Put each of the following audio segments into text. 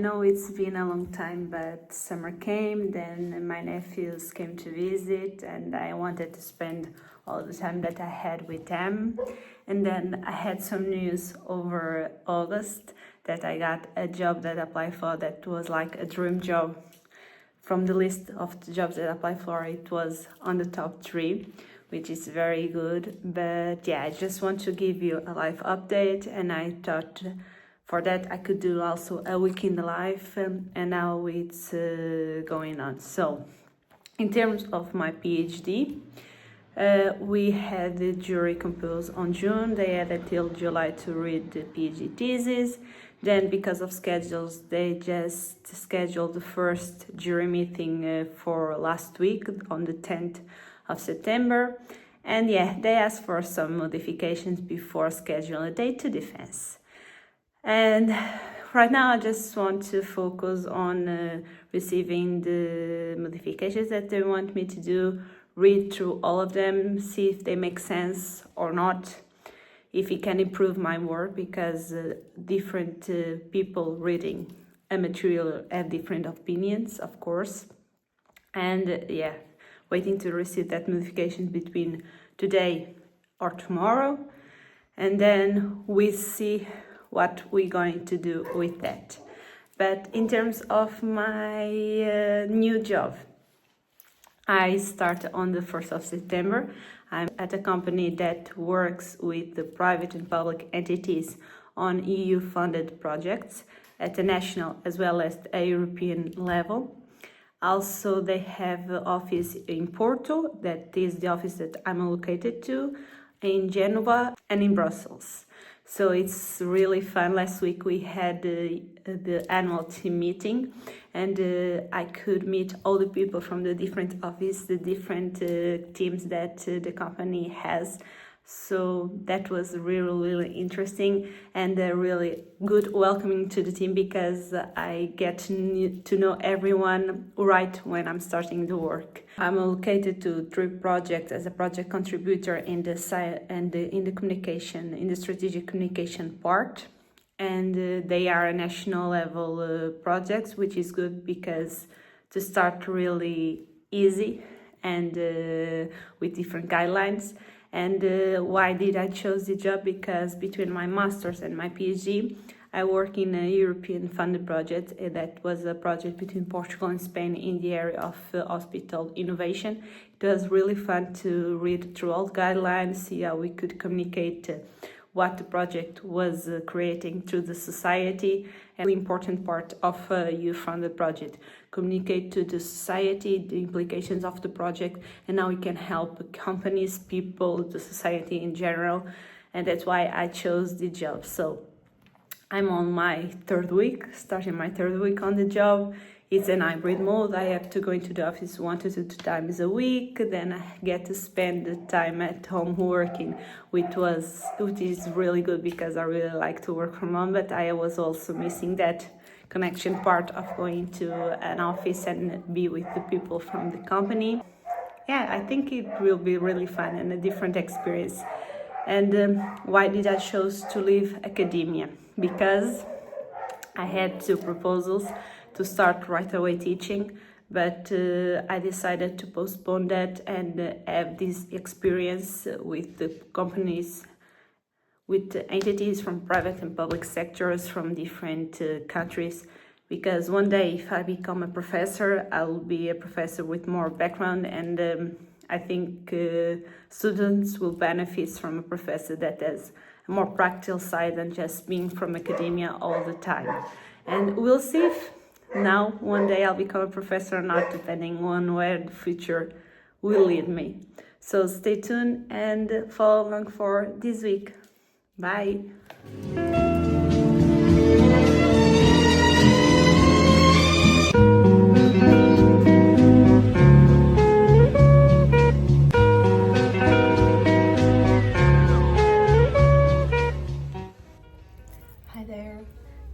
know it's been a long time, but summer came, then my nephews came to visit, and I wanted to spend all the time that I had with them. And then I had some news over August that I got a job that I applied for that was like a dream job. From the list of the jobs that I applied for, it was on the top 3, which is very good. But yeah, I just want to give you a life update, and I thought for that I could do also a week in the life, and now it's going on. So in terms of my PhD, we had the jury compose on June. They had until July to read the PhD thesis. Then, because of schedules, they just scheduled the first jury meeting for last week on the 10th of September. And yeah, they asked for some modifications before scheduling a date to defense. And right now, I just want to focus on receiving the modifications that they want me to do, read through all of them, see if they make sense or not, if it can improve my work, because different people reading a material have different opinions, of course. And yeah, waiting to receive that notification between today or tomorrow, and then we see what we're going to do with that. But in terms of my new job, I start on the 1st of September. I'm at a company that works with the private and public entities on EU-funded projects at the national as well as a European level. Also, they have an office in Porto, that is the office that I'm allocated to, in Genova and in Brussels. So it's really fun. Last week we had the annual team meeting, and I could meet all the people from the different offices, the different teams that the company has. So that was really interesting and really good welcoming to the team, because I get to know everyone right when I'm starting the work. I'm allocated to 3 projects as a project contributor in the communication, in the strategic communication part, and they are national level projects, which is good because to start really easy and with different guidelines. And why did I choose the job? Because between my master's and my PhD, I work in a European funded project that was a project between Portugal and Spain in the area of hospital innovation. It was really fun to read through all guidelines, see how we could communicate what the project was creating to the society. And the important part of a youth-funded project, communicate to the society the implications of the project and how we can help companies, people, the society in general. And that's why I chose the job. So I'm on my 3rd week, starting my 3rd week on the job. It's an hybrid mode. I have to go into the office 1 to 2 times a week. Then I get to spend the time at home working, which is really good because I really like to work from home. But I was also missing that connection part of going to an office and be with the people from the company. Yeah, I think it will be really fun and a different experience. And why did I choose to leave academia? Because I had 2 proposals to start right away teaching, but I decided to postpone that and have this experience with the companies, with entities from private and public sectors from different countries, because one day if I become a professor, I'll be a professor with more background, and I think students will benefit from a professor that has a more practical side than just being from academia all the time. And we'll see if now one day I'll become a professor or not, depending on where the future will lead me. So stay tuned and follow along for this week. Bye. Hi there.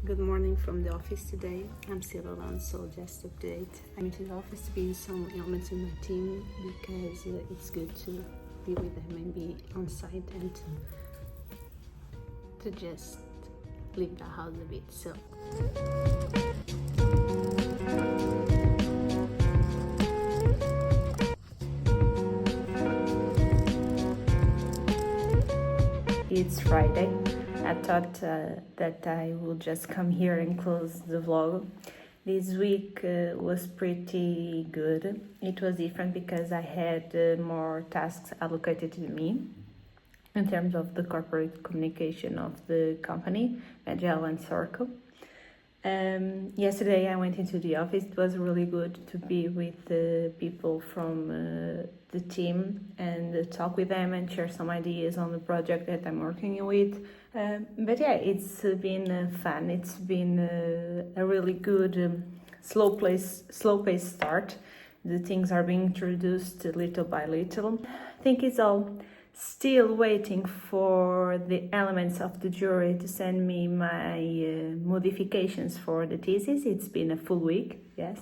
Good morning from the office today. I'm still alone, so just update. I'm to the office to be some elements in my team because it's good to be with them and be on site and to just leave the house a bit. So it's Friday. I thought that I will just come here and close the vlog. This week was pretty good. It was different because I had more tasks allocated to me in terms of the corporate communication of the company, Agile and Circle. Yesterday I went into the office. It was really good to be with the people from the team and talk with them and share some ideas on the project that I'm working with. But yeah, it's been fun. It's been a really good slow paced start. The things are being introduced little by little. I think it's all still waiting for the elements of the jury to send me my modifications for the thesis. It's been a full week, yes.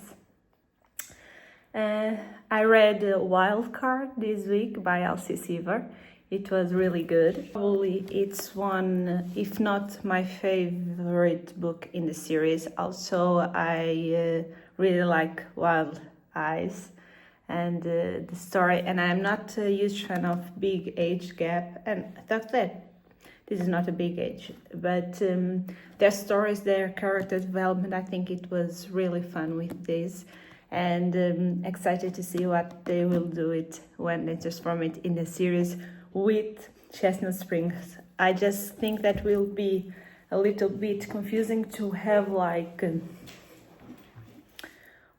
I read Wildcard this week by Elsie Seaver. It was really good. Probably it's one, if not my favorite book in the series. Also, I really like Wild Eyes and the story, and I'm not a huge fan of big age gap, and that's that this is not a big age, but their stories, their character development, I think it was really fun with this, and excited to see what they will do it when they transform it in a series with Chestnut Springs. I just think that will be a little bit confusing to have like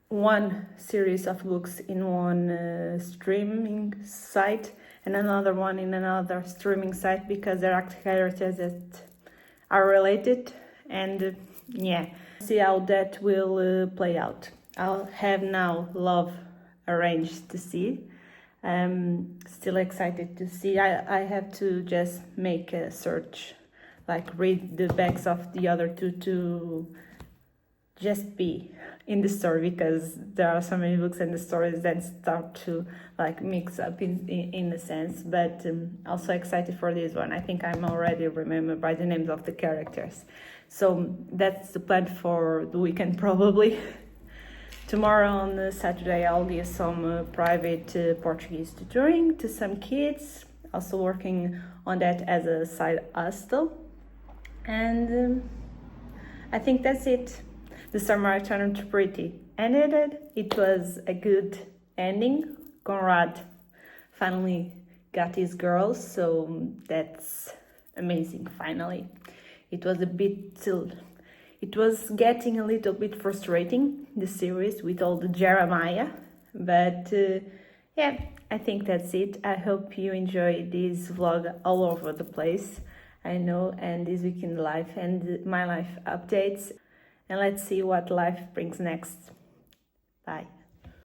one series of books in one streaming site and another one in another streaming site, because there are characters that are related, and yeah, see how that will play out. I'll have now Love arranged to see. Still excited to see. I have to just make a search, like read the backs of the other two to just be in the story, because there are so many books and the stories that start to like mix up in a sense, but also excited for this one. I think I'm already remembered by the names of the characters, so that's the plan for the weekend probably. Tomorrow on Saturday I'll give some private Portuguese tutoring to some kids, also working on that as a side hustle, and I think that's it. The summer I turned pretty ended. It was a good ending. Conrad finally got his girls, so that's amazing. Finally, it was getting a little bit frustrating, the series with all the Jeremiah, but yeah, I think that's it. I hope you enjoy this vlog all over the place, I know, and this week in life and my life updates. And let's see what life brings next. Bye.